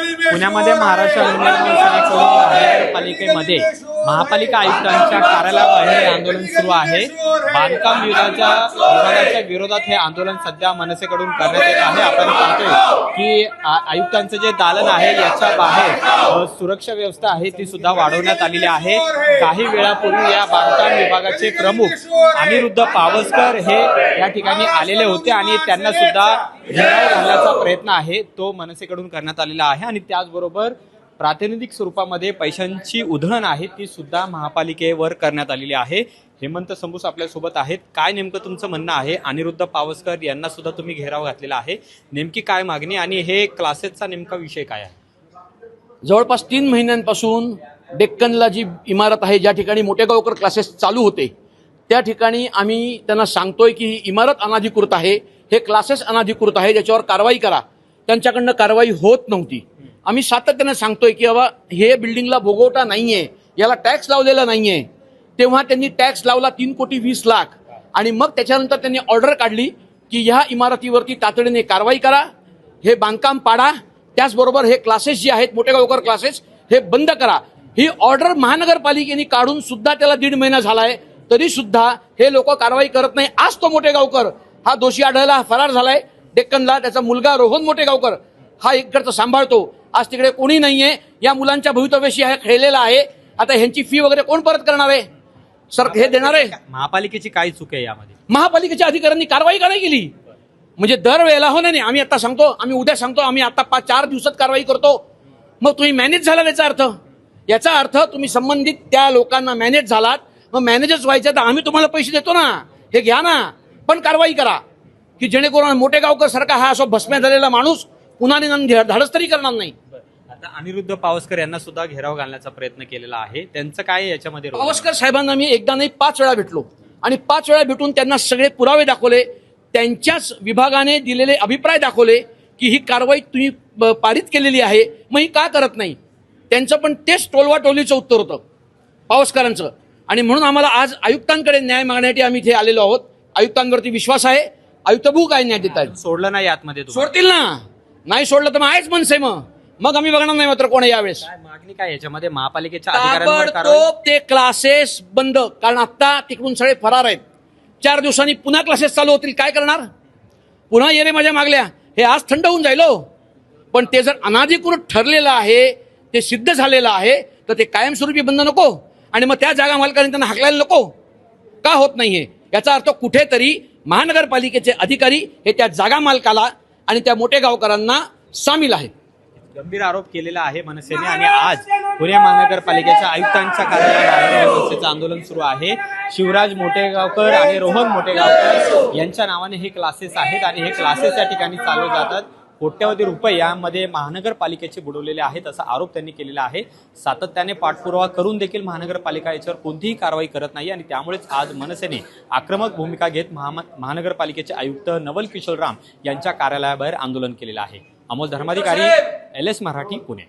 पुण्यामध्ये महाराष्ट्र नवनिर्माण सेनेकडून महानगरपालिकेमध्ये महापालिका आयुक्तांच्या कार्यालयाबाहेर हे आंदोलन सुरू आहे। बांधकाम विभागाच्या विरोधात हे आंदोलन सध्या मनसेकडून करण्यात येत आहे। आपण पाहतोय की आयुक्तांचं जे दालन आहे याच्या बाहेर सुरक्षा व्यवस्था आहे ती सुद्धा वाढवण्यात आलेली आहे। काही वेळापूर्वी या बांधकाम विभागाचे प्रमुख अनिरुद्ध पावसकर हे या ठिकाणी आलेले होते आणि त्यांना सुद्धा घेराव घालण्याचा प्रयत्न आहे तो मनसेकडून करण्यात आलेला आहे। आणि त्याचबरोबर प्रातिनिधिक स्वरूपामध्ये पैशांची उधळण आहे ती सुद्धा महापालिकेवर करण्यात आलेली आहे। हेमंत संबूस आपल्यासोबत आहेत। काय नेमकं तुमचं म्हणणं आहे? अनिरुद्ध पावसकर यांना सुद्धा तुम्ही घेराव घातलेला आहे, नेमकी काय मागणी आणि हे क्लासेसचा नेमका विषय काय आहे? जवळपास 3 महिन्यांपासून डेक्कनला जी इमारत आहे ज्या ठिकाणी मोठेगावकर क्लासेस चालू होते त्या ठिकाणी आम्ही त्यांना सांगतोय की ही इमारत अनाधिकृत आहे, हे क्लासेस अनाधिकृत आहे, ज्याच्यावर कारवाई करा। त्यांच्याकडनं कारवाई होत नव्हती। आम्ही सातत्याने सांगतोय की बाबा हे बिल्डिंगला भोगवटा नाहीये, याला टॅक्स लावलेला नाहीये। तेव्हा त्यांनी टॅक्स लावला 3,20,00,000 आणि मग त्याच्यानंतर त्यांनी ऑर्डर काढली की ह्या इमारतीवरती तातडीने कारवाई करा, हे बांधकाम पाडा, त्याचबरोबर हे क्लासेस जे आहेत मोठेगावकर क्लासेस हे बंद करा। ही ऑर्डर महानगरपालिकेने काढून सुद्धा त्याला 1.5 महिना झालाय, तरी सुद्धा हे लोक कारवाई करत नाही। आज तो मोठेगावकर हा दोषी आढळला, फरार झालाय डेक्कनला। त्याचा मुलगा रोहन मोठेगावकर हा इकडचं सांभाळतो। आज तिकडे कोणी नाहीये, या मुलांच्या भवितव्याशी खेळलेला आहे। आता ह्यांची फी वगैरे कोण परत करणार आहे? सर हे देणार आहे? महापालिकेची काय चूक आहे यामध्ये? महापालिकेच्या अधिकाऱ्यांनी कारवाई का नाही केली? म्हणजे दरवेळेला हो नाही, आम्ही आता सांगतो, आम्ही उद्या सांगतो, आम्ही आता 4 दिवसात कारवाई करतो। मग तुम्ही मॅनेज झाला याचा अर्थ तुम्ही संबंधित त्या लोकांना मॅनेज झालात, मग मॅनेजच व्हायचं तर आम्ही तुम्हाला पैसे देतो ना, हे घ्या ना, पण कारवाई करा की जेणेकरून मोठेगावकर सारखा हा असं भस्म्या झालेला माणूस पुन्हा धाडस तरी करणार नाही। आता अनिरुद्ध पावसकर यांना सुद्धा घेराव घालण्याचा प्रयत्न केलेला आहे, त्यांचं काय याच्यामध्ये? पावसकर साहेबांना मी एकदा नाही 5 वेळा भेटलो आणि 5 वेळा भेटून त्यांना सगळे पुरावे दाखवले, त्यांच्याच विभागाने दिलेले अभिप्राय दाखवले की ही कारवाई तुम्ही पारित केलेली आहे, मग ही का करत नाही? त्यांचं पण तेच टोलवाटोलीचं उत्तर होतं पावसकरांचं। आणि म्हणून आम्हाला आज आयुक्तांकडे न्याय मागण्यासाठी आम्ही इथे आलेलो आहोत। आयुक्तांवरती विश्वास आहे, आयुक्त बघू काय न्याय देत आहेत। सोडलं नाही आतमध्ये? सोडतील ना, नाही सोडलं तर मग आहेच मनसे, मग आम्ही बघणार नाही मात्र कोण यावेळेस। मागणी काय याच्यामध्ये? महापालिकेच्या अधिकाऱ्यांवर ते क्लासेस बंद, कारण आता तिकडून सगळे फरार आहेत। 4 दिवसांनी पुन्हा क्लासेस चालू होतील, काय करणार? पुन्हा येणे माझ्या मागल्या, हे आज थंड होऊन जाईल। पण ते जर अनाधिकृत ठरलेलं आहे, ते सिद्ध झालेलं आहे, तर ते कायमस्वरूपी बंद नको आणि मग त्या जागा मालकांनी त्यांना हाकलायला नको का? होत नाहीये याचा अर्थ कुठेतरी महानगरपालिकेचे अधिकारी हे त्या जागा मालकाला आणि त्या मोठेगावकरांना सामील आहेत। गंभीर आरोप केलेला आहे मनसेने आणि आज पुणे महानगरपालिकेच्या आयुक्तांच्या कार्यालयाबाहेर मनसेचं आंदोलन सुरू आहे। शिवराज मोठेगावकर आणि रोहन मोठेगावकर यांच्या नावाने हे क्लासेस आहेत आणि हे क्लासेस या ठिकाणी चालवले जातात। कोट्यवधी रुपये यामध्ये महानगरपालिकेचे बुडवलेले आहेत असा आरोप त्यांनी केलेला आहे। सातत्याने पाठपुरावा करून देखील महानगरपालिका याच्यावर कोणतीही कारवाई करत नाही आणि त्यामुळेच आज मनसेने आक्रमक भूमिका घेत महानगरपालिकेचे आयुक्त नवल किशोर राम यांच्या कार्यालयाबाहेर आंदोलन केलेलं आहे। अमोल धर्माधिकारी, LS मराठी, पुणे।